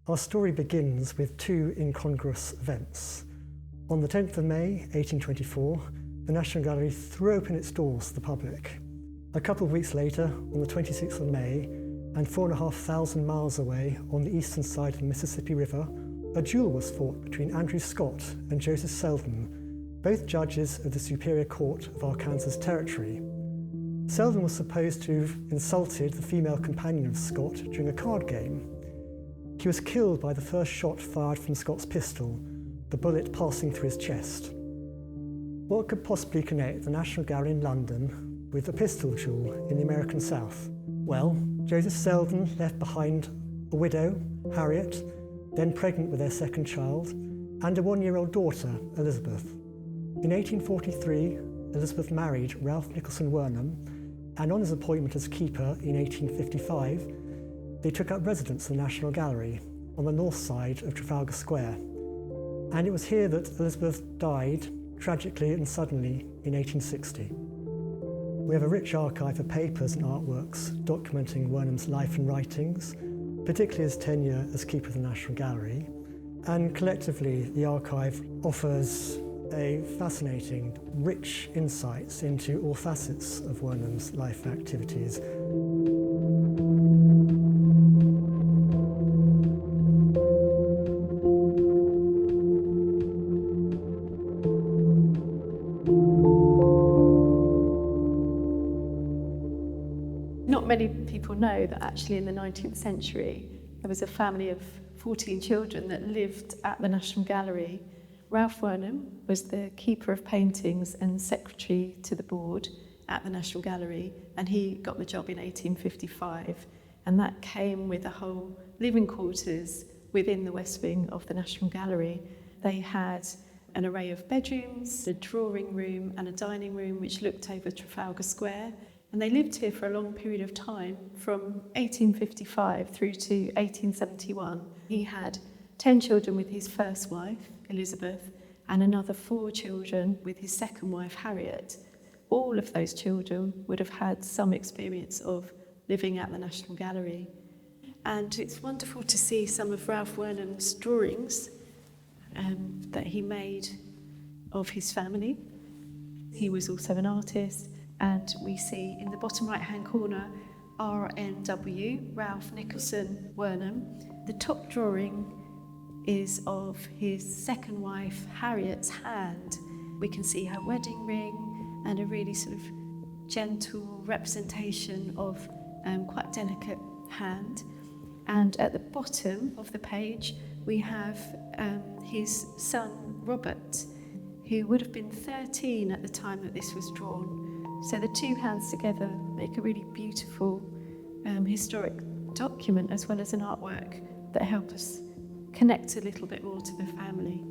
Our story begins with two incongruous events. On the 10th of May, 1824, the National Gallery threw open its doors to the public. A couple of weeks later, on the 26th of May, and 4,500 miles away on the eastern side of the Mississippi River, a duel was fought between Andrew Scott and Joseph Selden, both judges of the Superior Court of Arkansas Territory. Selden was supposed to have insulted the female companion of Scott during a card game. He was killed by the first shot fired from Scott's pistol, the bullet passing through his chest. What could possibly connect the National Gallery in London with a pistol duel in the American South? Well, Joseph Selden left behind a widow, Harriet, then pregnant with their second child, and a one-year-old daughter, Elizabeth. In 1843, Elizabeth married Ralph Nicholson Wornum, and on his appointment as keeper in 1855, they took up residence in the National Gallery on the north side of Trafalgar Square. And it was here that Elizabeth died, tragically and suddenly, in 1860. We have a rich archive of papers and artworks documenting Wornum's life and writings, particularly his tenure as keeper of the National Gallery. And collectively, the archive offers a fascinating, rich insights into all facets of Wornum's life and activities. Not many people know that actually in the 19th century there was a family of 14 children that lived at the National Gallery. Ralph Wornum was the keeper of paintings and secretary to the board at the National Gallery, and he got the job in 1855, and that came with a whole living quarters within the West Wing of the National Gallery. They had an array of bedrooms, a drawing room and a dining room which looked over Trafalgar Square. And they lived here for a long period of time, from 1855 through to 1871. He had 10 children with his first wife, Elizabeth, and another 4 children with his second wife, Harriet. All of those children would have had some experience of living at the National Gallery. And it's wonderful to see some of Ralph Wornum's drawings that he made of his family. He was also an artist. And we see in the bottom right-hand corner, RNW, Ralph Nicholson Wornum. The top drawing is of his second wife, Harriet's hand. We can see her wedding ring and a really sort of gentle representation of quite delicate hand. And at the bottom of the page, we have his son, Robert, who would have been 13 at the time that this was drawn. So the two hands together make a really beautiful historic document as well as an artwork that help us connect a little bit more to the family.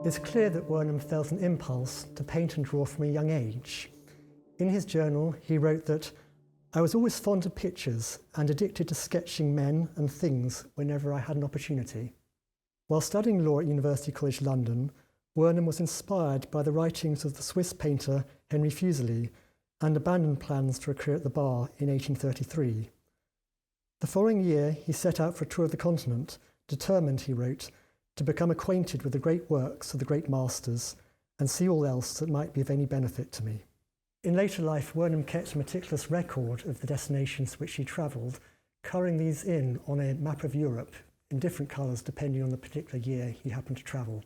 It's clear that Wornum felt an impulse to paint and draw from a young age. In his journal, he wrote that, "I was always fond of pictures and addicted to sketching men and things whenever I had an opportunity." While studying law at University College London, Wornum was inspired by the writings of the Swiss painter Henry Fuseli and abandoned plans to recruit at the bar in 1833. The following year, he set out for a tour of the continent, determined, he wrote, to become acquainted with the great works of the great masters and see all else that might be of any benefit to me. In later life, Wornum kept a meticulous record of the destinations to which he travelled, colouring these in on a map of Europe in different colours depending on the particular year he happened to travel.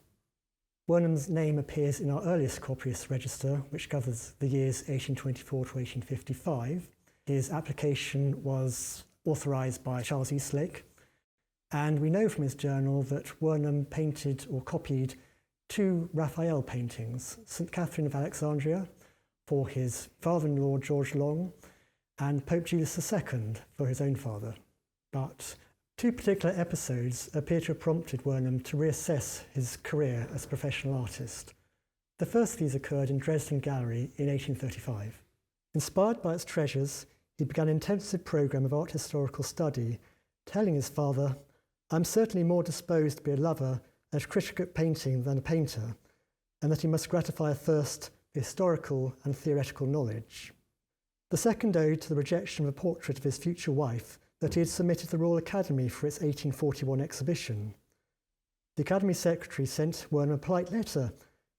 Wornum's name appears in our earliest copyist register, which covers the years 1824 to 1855. His application was authorised by Charles Eslea, and we know from his journal that Wornum painted or copied 2 Raphael paintings, St. Catherine of Alexandria for his father-in-law George Long, and Pope Julius II for his own father. But 2 particular episodes appear to have prompted Wornum to reassess his career as a professional artist. The first of these occurred in Dresden Gallery in 1835. Inspired by its treasures, he began an intensive programme of art historical study, telling his father, "I'm certainly more disposed to be a lover and a critic at painting than a painter, and that he must gratify a thirst for historical and theoretical knowledge." The second ode to the rejection of a portrait of his future wife that he had submitted to the Royal Academy for its 1841 exhibition. The Academy Secretary sent Wornum a polite letter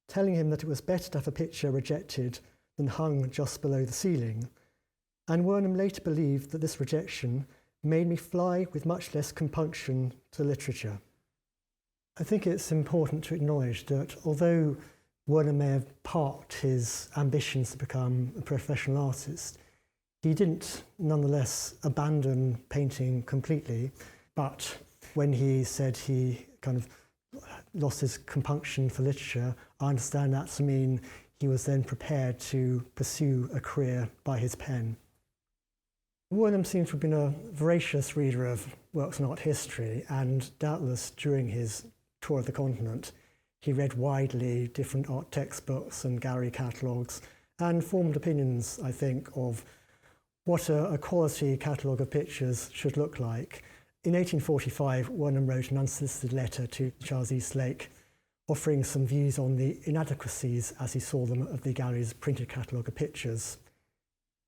telling him that it was better to have a picture rejected than hung just below the ceiling, and Wornum later believed that this rejection made me fly with much less compunction to literature. I think it's important to acknowledge that although Wornum may have parked his ambitions to become a professional artist, he didn't nonetheless abandon painting completely, but when he said he kind of lost his compunction for literature, I understand that to mean he was then prepared to pursue a career by his pen. Wornum seems to have been a voracious reader of works on art history, and doubtless during his tour of the continent, he read widely different art textbooks and gallery catalogues and formed opinions, I think, of what a quality catalogue of pictures should look like. In 1845, Wornum wrote an unsolicited letter to Charles Eslea, offering some views on the inadequacies, as he saw them, of the gallery's printed catalogue of pictures.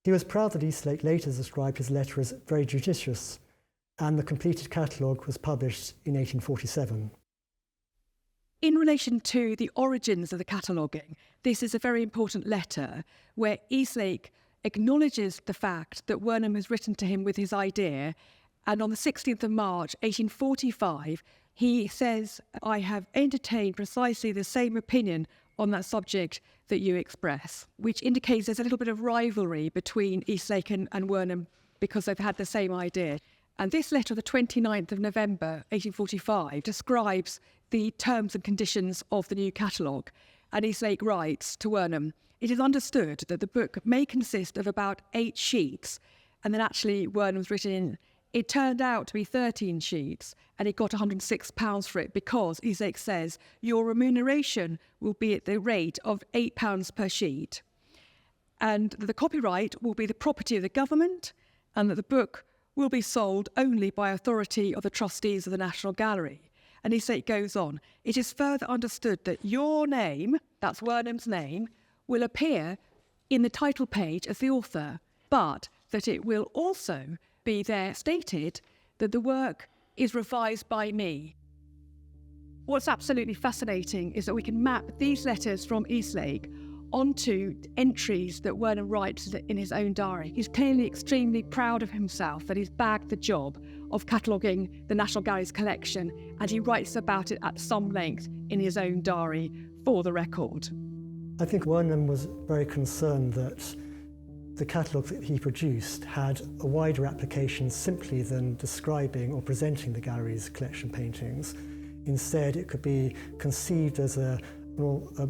He was proud that Eslea later described his letter as very judicious, and the completed catalogue was published in 1847. In relation to the origins of the cataloguing, this is a very important letter where Eslea acknowledges the fact that Wornum has written to him with his idea, and on the 16th of March 1845 he says, "I have entertained precisely the same opinion on that subject that you express," which indicates there's a little bit of rivalry between Eslea and Wornum because they've had the same idea. And this letter of the 29th of November 1845 describes the terms and conditions of the new catalogue. And Eslea writes to Wornum, "It is understood that the book may consist of about 8 sheets," and then actually Wornum's written in, "It turned out to be 13 sheets, and he got £106 for it because," Eslea says, "your remuneration will be at the rate of £8 per sheet, and the copyright will be the property of the government, and that the book will be sold only by authority of the trustees of the National Gallery." And Eslea goes on, "It is further understood that your name," that's Wornum's name, "will appear in the title page as the author, but that it will also be there stated that the work is revised by me." What's absolutely fascinating is that we can map these letters from Eslea onto entries that Wornum writes in his own diary. He's clearly extremely proud of himself that he's bagged the job of cataloguing the National Gallery's collection, and he writes about it at some length in his own diary for the record. I think Wornum was very concerned that the catalogue that he produced had a wider application simply than describing or presenting the gallery's collection of paintings. Instead, it could be conceived as a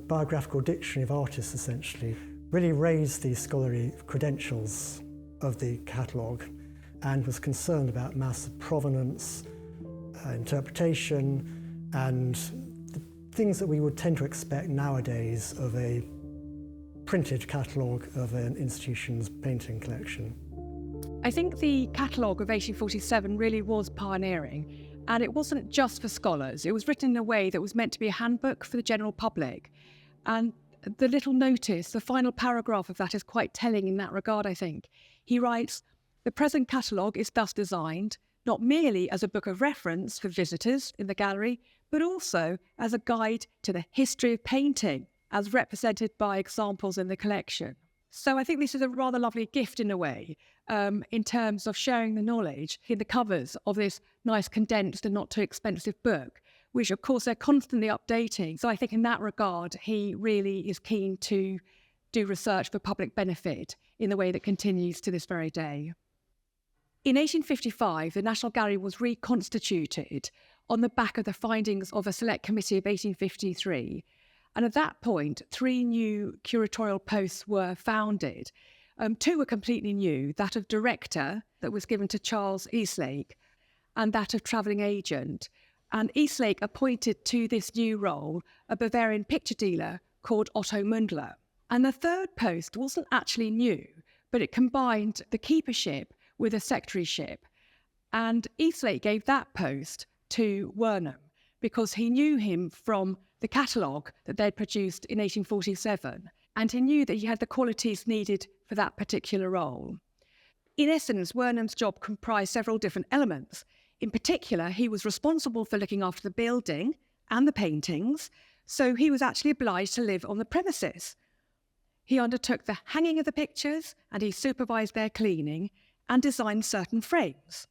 biographical dictionary of artists, essentially, really raised the scholarly credentials of the catalogue and was concerned about mass of provenance, interpretation, and the things that we would tend to expect nowadays of a printed catalogue of an institution's painting collection. I think the catalogue of 1847 really was pioneering, and it wasn't just for scholars. It was written in a way that was meant to be a handbook for the general public. And the little notice, the final paragraph of that is quite telling in that regard, I think. He writes, "The present catalogue is thus designed, not merely as a book of reference for visitors in the gallery, but also as a guide to the history of painting, as represented by examples in the collection." So I think this is a rather lovely gift in a way, in terms of sharing the knowledge in the covers of this nice condensed and not too expensive book, which of course they're constantly updating. So I think in that regard, he really is keen to do research for public benefit in the way that continues to this very day. In 1855, the National Gallery was reconstituted on the back of the findings of a select committee of 1853. And at that point, 3 new curatorial posts were founded. 2 were completely new, that of director, that was given to Charles Eslea, and that of travelling agent. And Eslea appointed to this new role a Bavarian picture dealer called Otto Mundler. And the 3rd post wasn't actually new, but it combined the keepership with a secretaryship. And Eslea gave that post to Wornum because he knew him from the catalogue that they'd produced in 1847, and he knew that he had the qualities needed for that particular role. In essence, Wornum's job comprised several different elements. In particular, he was responsible for looking after the building and the paintings, so he was actually obliged to live on the premises. He undertook the hanging of the pictures and he supervised their cleaning and designed certain frames.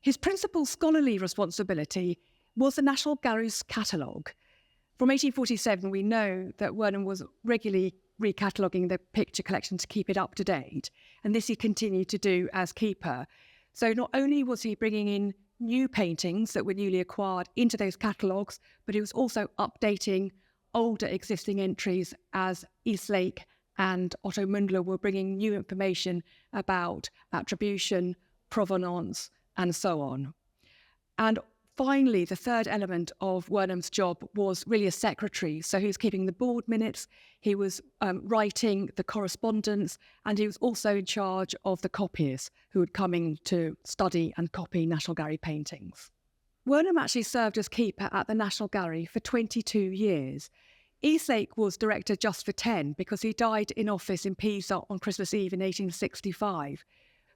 His principal scholarly responsibility was the National Gallery's catalogue. From 1847, we know that Wornum was regularly recataloguing the picture collection to keep it up to date, and this he continued to do as keeper. So not only was he bringing in new paintings that were newly acquired into those catalogues, but he was also updating older existing entries as Eslea and Otto Mundler were bringing new information about attribution, provenance, and so on. And finally, the third element of Wornum's job was really a secretary. So he was keeping the board minutes, he was writing the correspondence, and he was also in charge of the copiers who would come in to study and copy National Gallery paintings. Wornum actually served as keeper at the National Gallery for 22 years. Eslea was director just for 10 because he died in office in Pisa on Christmas Eve in 1865.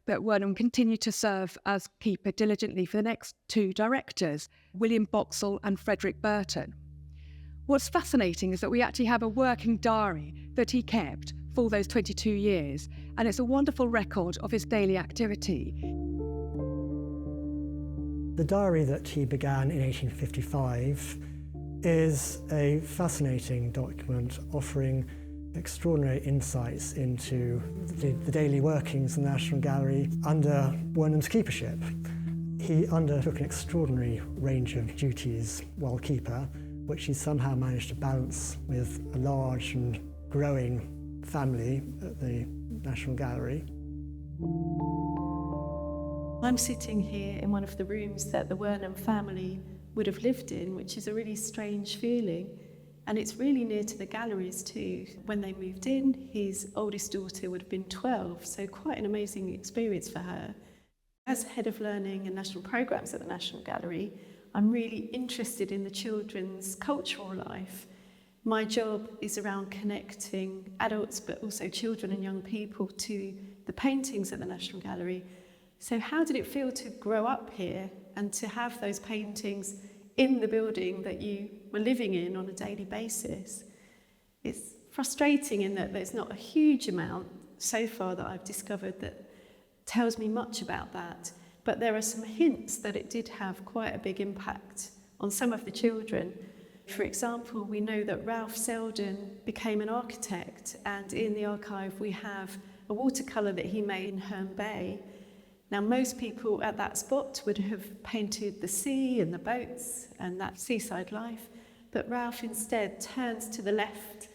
But Wornum continued to serve as keeper diligently for the next two directors, William Boxall and Frederick Burton. What's fascinating is that we actually have a working diary that he kept for those 22 years, and it's a wonderful record of his daily activity. The diary that he began in 1855 is a fascinating document offering extraordinary insights into the daily workings of the National Gallery under Wornum's keepership. He undertook an extraordinary range of duties while keeper, which he somehow managed to balance with a large and growing family at the National Gallery. I'm sitting here in one of the rooms that the Wornum family would have lived in, which is a really strange feeling. And it's really near to the galleries too. When they moved in, his oldest daughter would have been 12, so quite an amazing experience for her. As head of learning and national programmes at the National Gallery, I'm really interested in the children's cultural life. My job is around connecting adults, but also children and young people to the paintings at the National Gallery. So how did it feel to grow up here and to have those paintings in the building that you were living in on a daily basis? It's frustrating in that there's not a huge amount so far that I've discovered that tells me much about that, but there are some hints that it did have quite a big impact on some of the children. For example, we know that Ralph Selden became an architect, and in the archive we have a watercolour that he made in Herne Bay. Now, most people at that spot would have painted the sea and the boats and that seaside life, but Ralph instead turns to the left.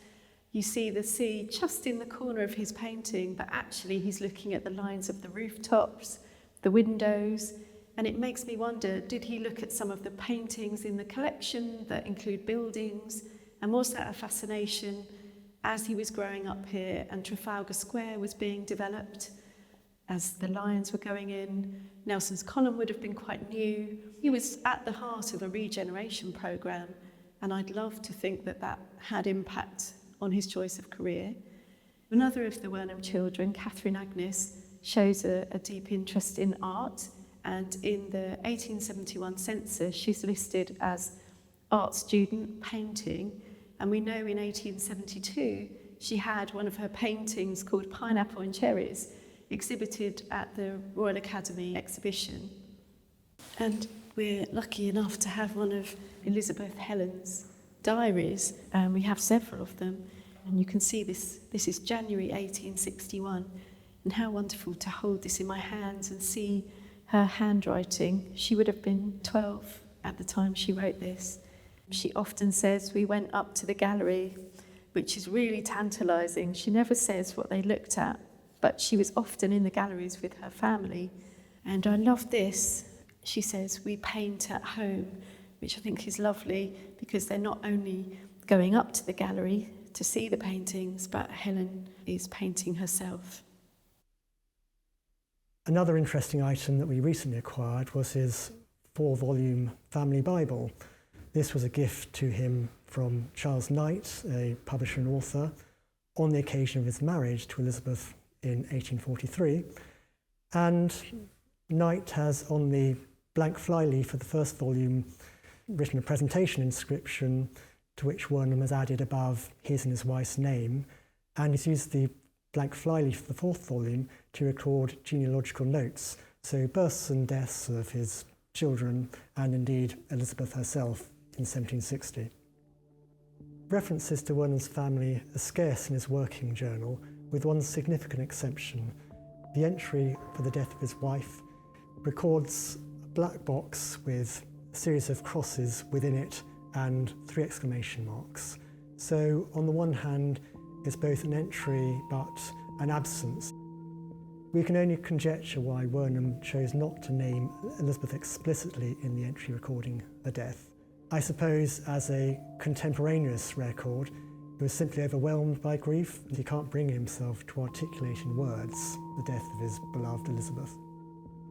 You see the sea just in the corner of his painting, but actually he's looking at the lines of the rooftops, the windows, and it makes me wonder, did he look at some of the paintings in the collection that include buildings, and was that a fascination as he was growing up here and Trafalgar Square was being developed? As the lions were going in, Nelson's Column would have been quite new. He was at the heart of a regeneration programme, and I'd love to think that that had impact on his choice of career. Another of the Wornum children, Catherine Agnes, shows a deep interest in art, and in the 1871 census she's listed as art student painting, and we know in 1872 she had one of her paintings called Pineapple and Cherries exhibited at the Royal Academy exhibition. And we're lucky enough to have one of Elizabeth Helen's diaries, and we have several of them. And you can see this is January 1861, and how wonderful to hold this in my hands and see her handwriting. She would have been 12 at the time she wrote this. She often says we went up to the gallery, which is really tantalising. She never says what they looked at, but she was often in the galleries with her family. And I love this. She says, we paint at home, which I think is lovely because they're not only going up to the gallery to see the paintings, but Helen is painting herself. Another interesting item that we recently acquired was his 4-volume family Bible. This was a gift to him from Charles Knight, a publisher and author, on the occasion of his marriage to Elizabeth in 1843, And Knight has, on the blank flyleaf of the first volume, written a presentation inscription to which Wornum has added above his and his wife's name, and he's used the blank flyleaf of the fourth volume to record genealogical notes, so births and deaths of his children, and indeed Elizabeth herself in 1760. References to Wornum's family are scarce in his working journal, with one significant exception. The entry for the death of his wife records a black box with a series of crosses within it and 3 exclamation marks. So on the one hand, it's both an entry but an absence. We can only conjecture why Wornum chose not to name Elizabeth explicitly in the entry recording the death. I suppose as a contemporaneous record, he was simply overwhelmed by grief and he can't bring himself to articulate in words the death of his beloved Elizabeth.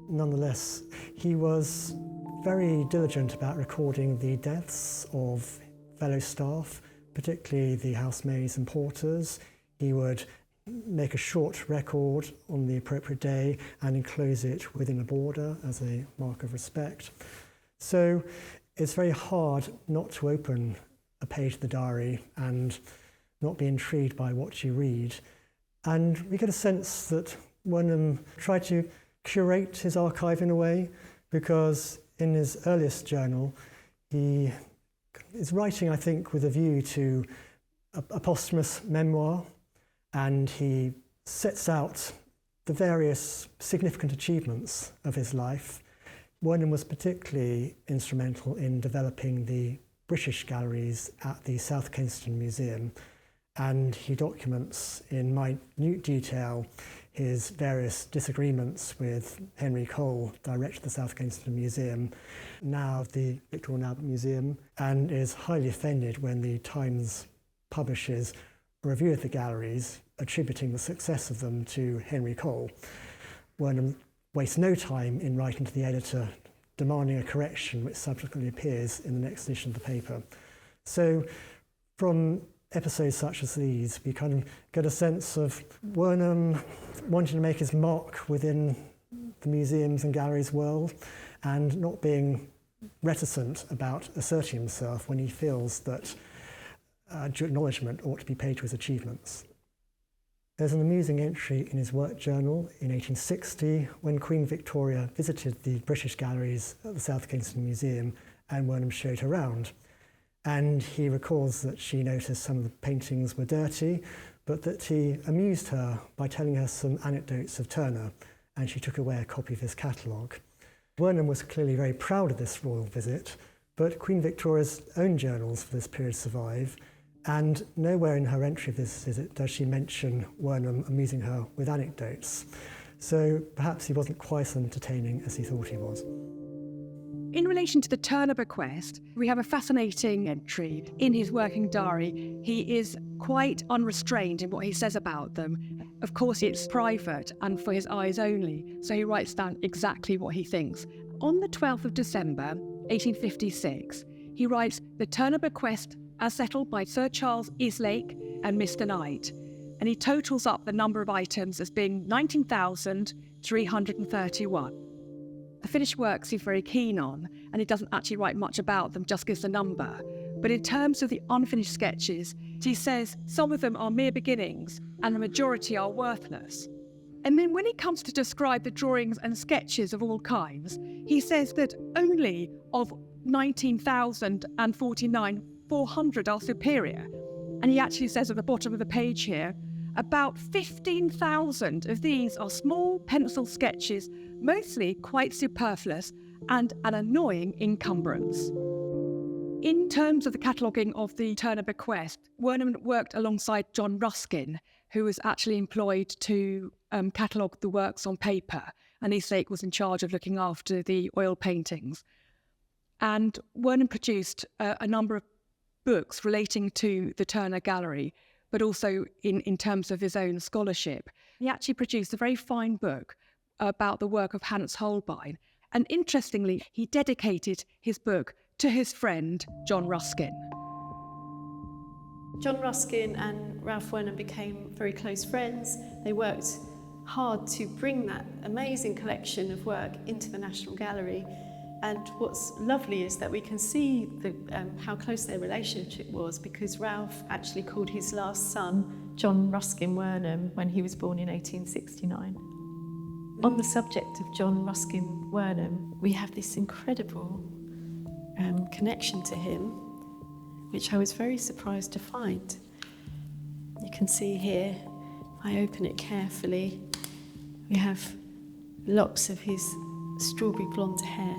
Nonetheless, he was very diligent about recording the deaths of fellow staff, particularly the housemaids and porters. He would make a short record on the appropriate day and enclose it within a border as a mark of respect. So it's very hard not to open a page of the diary and not be intrigued by what you read. And we get a sense that Wornum tried to curate his archive in a way, because in his earliest journal, he is writing, I think, with a view to a posthumous memoir, and he sets out the various significant achievements of his life. Wornum was particularly instrumental in developing the British galleries at the South Kensington Museum, and he documents in minute detail his various disagreements with Henry Cole, director of the South Kensington Museum, now the Victorian Albert Museum, and is highly offended when the Times publishes a review of the galleries attributing the success of them to Henry Cole. Wornum wastes no time in writing to the editor demanding a correction, which subsequently appears in the next edition of the paper. So from episodes such as these, we kind of get a sense of Wornum wanting to make his mark within the museums and galleries world and not being reticent about asserting himself when he feels that due acknowledgement ought to be paid to his achievements. There's an amusing entry in his work journal in 1860 when Queen Victoria visited the British galleries at the South Kensington Museum and Wornum showed her around. And he recalls that she noticed some of the paintings were dirty, but that he amused her by telling her some anecdotes of Turner, and she took away a copy of his catalogue. Wornum was clearly very proud of this royal visit, but Queen Victoria's own journals for this period survive, and nowhere in her entry of this visit does she mention Wornum amusing her with anecdotes. So perhaps he wasn't quite as entertaining as he thought he was. In relation to the Turner Bequest, we have a fascinating entry in his working diary. He is quite unrestrained in what he says about them. Of course, it's private and for his eyes only, so he writes down exactly what he thinks. On the 12th of December, 1856, he writes, "The Turner Bequest as settled by Sir Charles Eslea and Mr. Knight," and he totals up the number of items as being 19,331. The finished works he's very keen on, and he doesn't actually write much about them, just gives the number. But in terms of the unfinished sketches, he says some of them are mere beginnings and the majority are worthless. And then when he comes to describe the drawings and sketches of all kinds, he says that only of 19,049, 400 are superior. And he actually says at the bottom of the page here, about 15,000 of these are small pencil sketches, mostly quite superfluous and an annoying encumbrance. In terms of the cataloguing of the Turner Bequest, Wornum worked alongside John Ruskin, who was actually employed to catalogue the works on paper, and Eslea was in charge of looking after the oil paintings. And Wornum produced a number of books relating to the Turner Gallery, but also in terms of his own scholarship. He actually produced a very fine book about the work of Hans Holbein. And interestingly, he dedicated his book to his friend, John Ruskin. John Ruskin and Ralph Wornum became very close friends. They worked hard to bring that amazing collection of work into the National Gallery. And what's lovely is that we can see how close their relationship was, because Ralph actually called his last son John Ruskin Wornum when he was born in 1869. On the subject of John Ruskin Wornum, we have this incredible connection to him, which I was very surprised to find. You can see here, I open it carefully, we have locks of his strawberry blonde hair.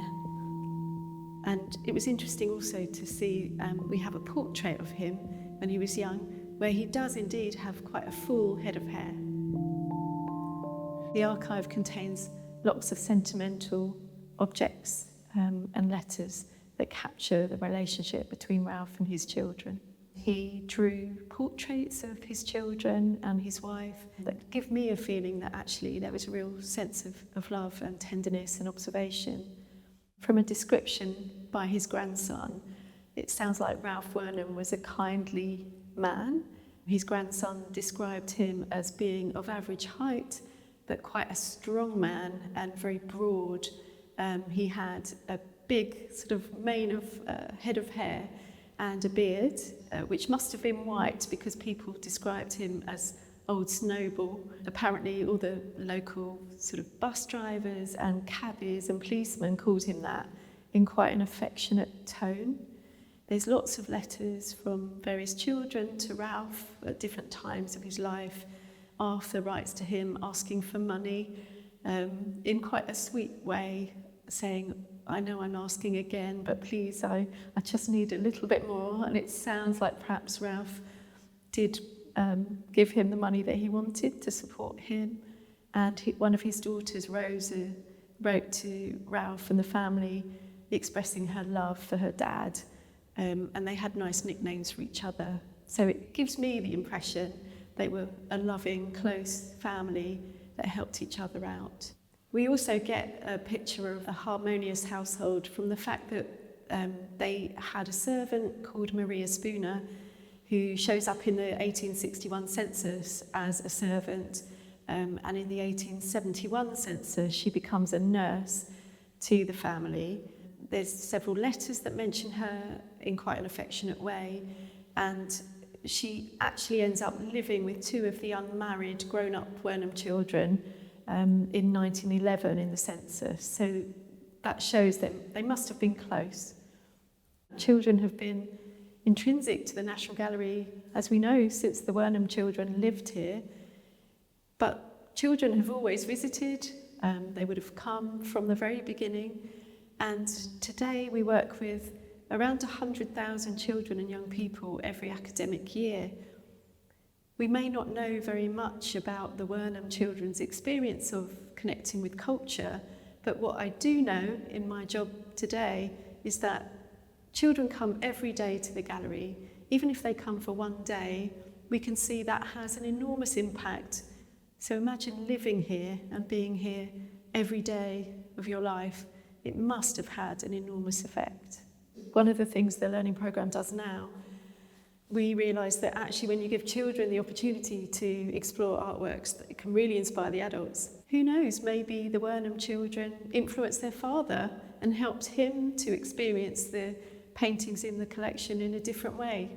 And it was interesting also to see, we have a portrait of him when he was young, where he does indeed have quite a full head of hair. The archive contains lots of sentimental objects and letters that capture the relationship between Ralph and his children. He drew portraits of his children and his wife that give me a feeling that actually there was a real sense of love and tenderness and observation. From a description by his grandson, it sounds like Ralph Wornum was a kindly man. His grandson described him as being of average height, but quite a strong man and very broad. He had a big sort of mane of head of hair and a beard, which must have been white because people described him as Old Snowball. Apparently all the local sort of bus drivers and cabbies and policemen called him that in quite an affectionate tone. There's lots of letters from various children to Ralph at different times of his life. Arthur writes to him asking for money in quite a sweet way, saying, I know I'm asking again, but please, I just need a little bit more. And it sounds like perhaps Ralph did give him the money that he wanted to support him. And one of his daughters, Rosa, wrote to Ralph and the family expressing her love for her dad. And they had nice nicknames for each other. So it gives me the impression they were a loving, close family that helped each other out. We also get a picture of a harmonious household from the fact that they had a servant called Maria Spooner who shows up in the 1861 census as a servant, and in the 1871 census she becomes a nurse to the family. There's several letters that mention her in quite an affectionate way, and she actually ends up living with two of the unmarried grown-up Wornum children in 1911 in the census. So that shows that they must have been close. Children have been intrinsic to the National Gallery, as we know, since the Wornum children lived here. But children have always visited. They would have come from the very beginning. And today we work with around 100,000 children and young people every academic year. We may not know very much about the Wornum children's experience of connecting with culture, but what I do know in my job today is that children come every day to the gallery. Even if they come for one day, we can see that has an enormous impact. So imagine living here and being here every day of your life. It must have had an enormous effect. One of the things the learning programme does now, we realise that actually when you give children the opportunity to explore artworks, that it can really inspire the adults. Who knows, maybe the Wornum children influenced their father and helped him to experience the paintings in the collection in a different way.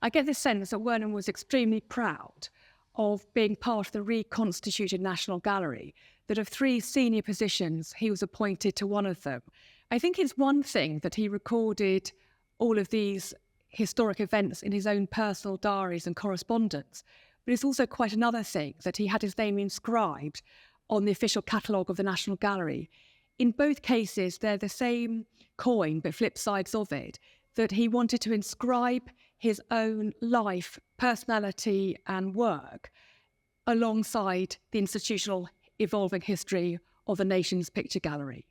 I get this sense that Wornum was extremely proud of being part of the reconstituted National Gallery, that of 3 senior positions, he was appointed to one of them. I think it's one thing that he recorded all of these historic events in his own personal diaries and correspondence, but it's also quite another thing that he had his name inscribed on the official catalogue of the National Gallery. In both cases, they're the same coin, but flip sides of it, that he wanted to inscribe his own life, personality and work alongside the institutional evolving history of the nation's picture gallery.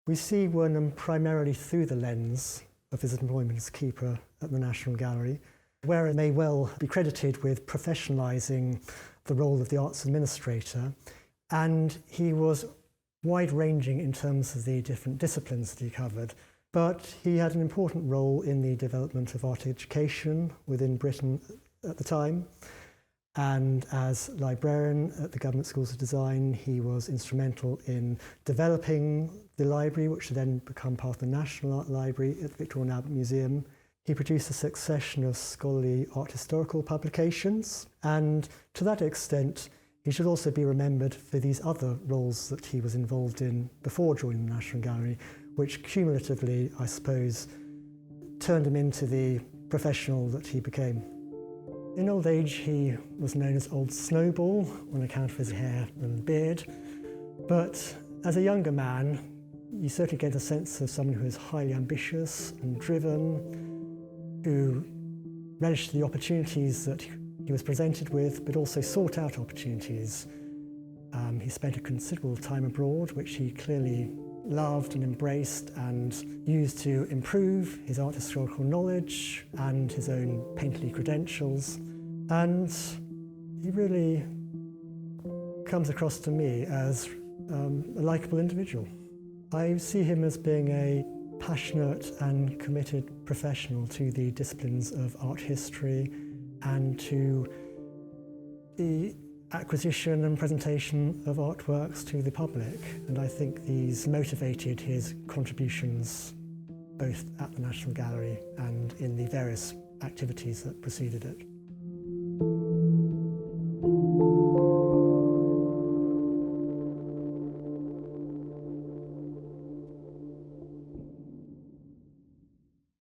We see Wornum primarily through the lens of his employment as keeper at the National Gallery, where it may well be credited with professionalising the role of the arts administrator, and he was wide-ranging in terms of the different disciplines that he covered, but he had an important role in the development of art education within Britain at the time, And as librarian at the Government Schools of Design, he was instrumental in developing the library, which would then become part of the National Art Library at the Victoria and Albert Museum. He produced a succession of scholarly art historical publications, and to that extent, he should also be remembered for these other roles that he was involved in before joining the National Gallery, which cumulatively, I suppose, turned him into the professional that he became. In old age, he was known as Old Snowball on account of his hair and beard, but as a younger man, you certainly get a sense of someone who is highly ambitious and driven, who relished the opportunities that he was presented with, but also sought out opportunities. He spent a considerable time abroad, which he clearly loved and embraced and used to improve his art historical knowledge and his own painterly credentials. And he really comes across to me as a likeable individual. I see him as being a passionate and committed professional to the disciplines of art history and to the acquisition and presentation of artworks to the public. And I think these motivated his contributions both at the National Gallery and in the various activities that preceded it.